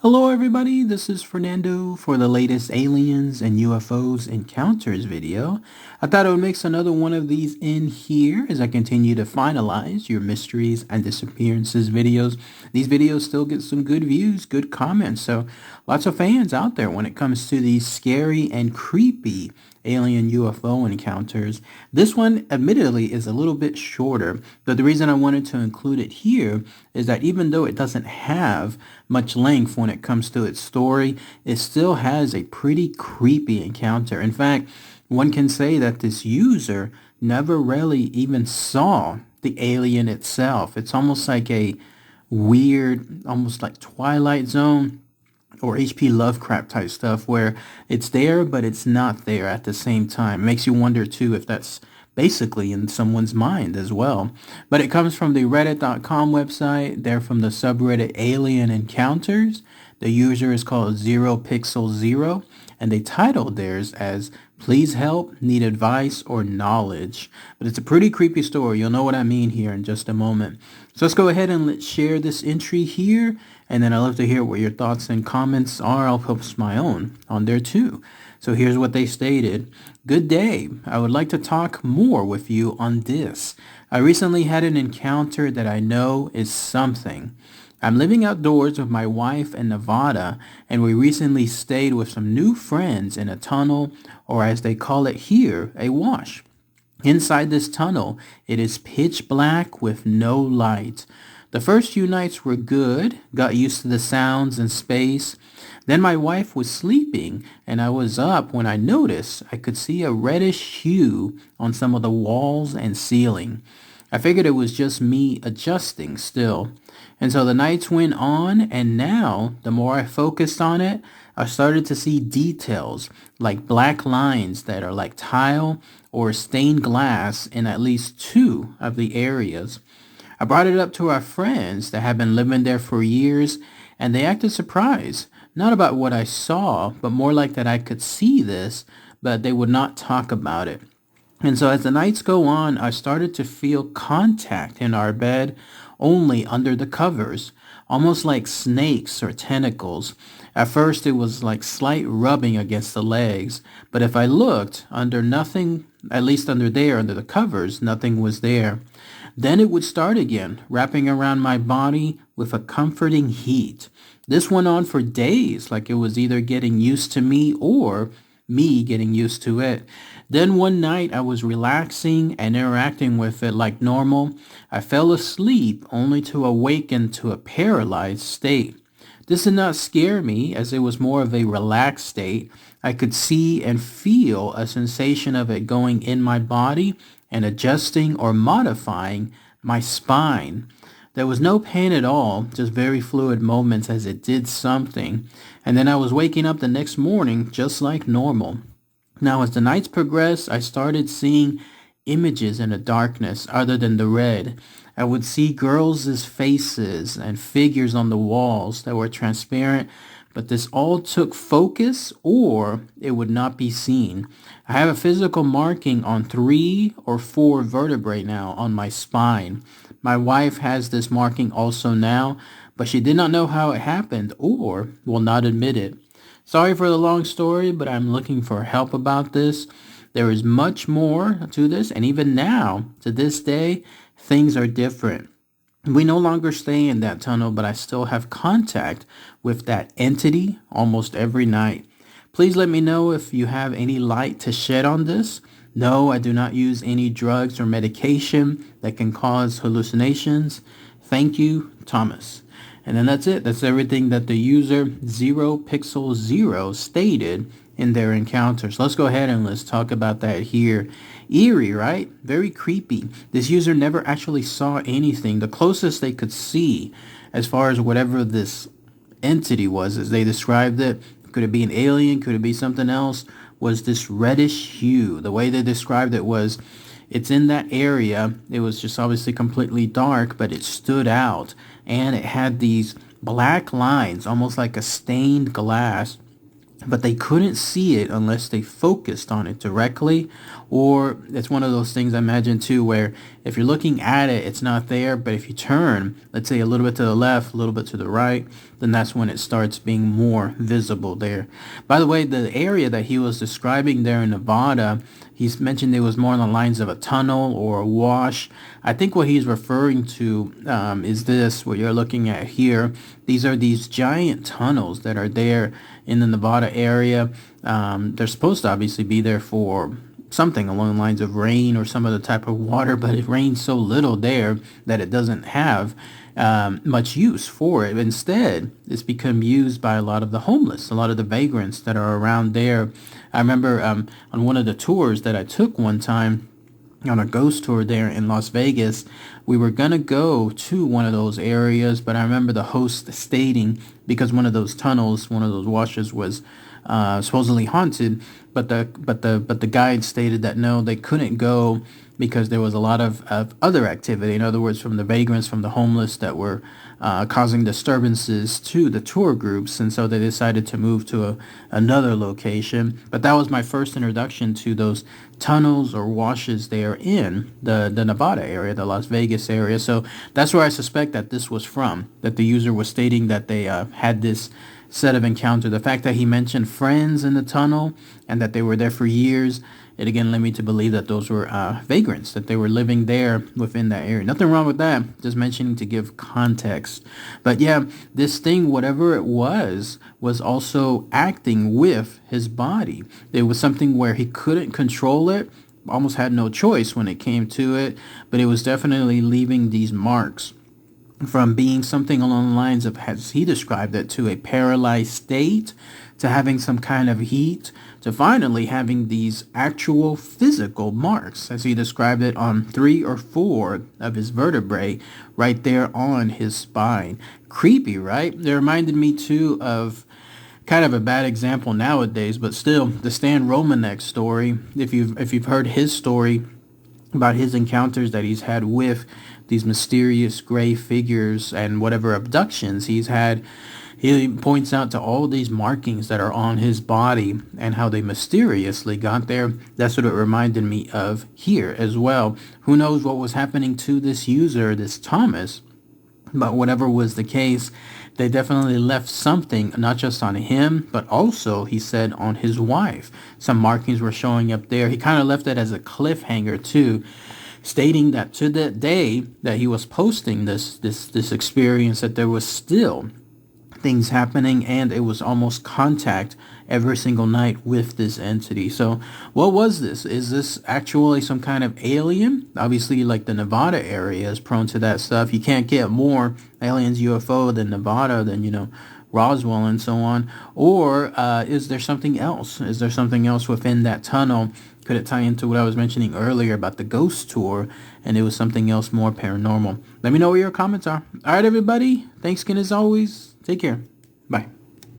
Hello everybody, this is Fernando for the latest aliens and UFOs encounters video. I thought I would mix another one of these in here as I continue to finalize your mysteries and disappearances videos. These videos still get some good views, good comments, so lots of fans out there when it comes to these scary and creepy alien UFO encounters. This one admittedly is a little bit shorter, but the reason I wanted to include it here is that even though it doesn't have much length when it comes to its story, it still has a pretty creepy encounter. In fact, one can say that this user never really even saw the alien itself. It's almost like a weird, almost like Twilight Zone or H.P. Lovecraft type stuff where it's there, but it's not there at the same time. It makes you wonder too if that's basically in someone's mind as well. But it comes from the reddit.com website. They're from the subreddit Alien Encounters. The user is called 0pixel0, and they titled theirs as Please Help, Need Advice, or Knowledge. But it's a pretty creepy story. You'll know what I mean here in just a moment. So let's go ahead and let's share this entry here, and then I'd love to hear what your thoughts and comments are. I'll post my own on there too. So here's what they stated. Good day. I would like to talk more with you on this. I recently had an encounter that I know is something. I'm living outdoors with my wife in Nevada, and we recently stayed with some new friends in a tunnel, or as they call it here, a wash. Inside this tunnel, it is pitch black with no light. The first few nights were good, got used to the sounds and space. Then my wife was sleeping, and I was up when I noticed I could see a reddish hue on some of the walls and ceiling. I figured it was just me adjusting still. And so the nights went on, and now, the more I focused on it, I started to see details, like black lines that are like tile or stained glass in at least two of the areas. I brought it up to our friends that have been living there for years, and they acted surprised. Not about what I saw, but more like that I could see this, but they would not talk about it. And so as the nights go on, I started to feel contact in our bed only under the covers, almost like snakes or tentacles. At first it was like slight rubbing against the legs, but if I looked under nothing, at least under the covers, nothing was there. Then it would start again, wrapping around my body with a comforting heat. This went on for days, like it was either getting used to me or me getting used to it. Then one night I was relaxing and interacting with it like normal. I fell asleep only to awaken to a paralyzed state. This did not scare me as it was more of a relaxed state. I could see and feel a sensation of it going in my body and adjusting or modifying my spine. There was no pain at all, just very fluid moments as it did something. And then I was waking up the next morning just like normal. Now, as the nights progressed, I started seeing images in the darkness other than the red. I would see girls' faces and figures on the walls that were transparent, but this all took focus or it would not be seen. I have a physical marking on 3 or 4 vertebrae now on my spine. My wife has this marking also now, but she did not know how it happened or will not admit it. Sorry for the long story, but I'm looking for help about this. There is much more to this, and even now, to this day, things are different. We no longer stay in that tunnel, but I still have contact with that entity almost every night. Please let me know if you have any light to shed on this. No, I do not use any drugs or medication that can cause hallucinations. Thank you, Thomas. And then that's it. That's everything that the user 0pixel0 stated in their encounters. Let's go ahead and let's talk about that here. Eerie, right? Very creepy. This user never actually saw anything. The closest they could see as far as whatever this entity was, as they described it, could it be an alien, could it be something else, was this reddish hue. The way they described it was, it's in that area. It was just obviously completely dark, but it stood out. And it had these black lines, almost like a stained glass. But they couldn't see it unless they focused on it directly. Or it's one of those things I imagine too where If you're looking at it, it's not there. But if you turn, let's say a little bit to the left, a little bit to the right, then that's when it starts being more visible there. By the way, the area that he was describing there in Nevada, he's mentioned it was more on the lines of a tunnel or a wash. I think what he's referring to is this, what you're looking at here. These are these giant tunnels that are there in the Nevada area. They're supposed to obviously be there for something along the lines of rain or some other type of water, but it rains so little there that it doesn't have much use for it. Instead, it's become used by a lot of the homeless, a lot of the vagrants that are around there. I remember on one of the tours that I took one time, on a ghost tour there in Las Vegas, we were going to go to one of those areas, but I remember the host stating, because one of those tunnels, one of those washes was supposedly haunted, but the guide stated that no, they couldn't go because there was a lot of other activity. In other words, from the vagrants, from the homeless that were causing disturbances to the tour groups, and so they decided to move to another location. But that was my first introduction to those tunnels or washes there in the Nevada area, the Las Vegas area. So that's where I suspect that this was from, that the user was stating that they had this set of encounter. The fact that he mentioned friends in the tunnel and that they were there for years, it again led me to believe that those were vagrants, that they were living there within that area. Nothing wrong with that, just mentioning to give context. But yeah, this thing, whatever it was also acting with his body. It was something where he couldn't control it, almost had no choice when it came to it, but it was definitely leaving these marks, from being something along the lines of, as he described it, to a paralyzed state, to having some kind of heat, to finally having these actual physical marks, as he described it, on 3 or 4 of his vertebrae right there on his spine. Creepy, right? It reminded me too of kind of a bad example nowadays, but still, the Stan Romanek story. If you've heard his story about his encounters that he's had with these mysterious gray figures and whatever abductions he's had, he points out to all these markings that are on his body and how they mysteriously got there. That's what it reminded me of here as well. Who knows what was happening to this user, this Thomas, but whatever was the case, they definitely left something, not just on him, but also, he said, on his wife. Some markings were showing up there. He kind of left it as a cliffhanger too, stating that to that day that he was posting this experience, that there was still things happening, and it was almost contact every single night with this entity. So what was this? Is this actually some kind of alien? Obviously, like, the Nevada area is prone to that stuff. You can't get more aliens, UFO than Nevada, than Roswell and so on. Or is there something else? Is there something else within that tunnel? Could it tie into what I was mentioning earlier about the ghost tour, and it was something else more paranormal? Let me know what your comments are. All right, everybody. Thanks again as always. Take care. Bye.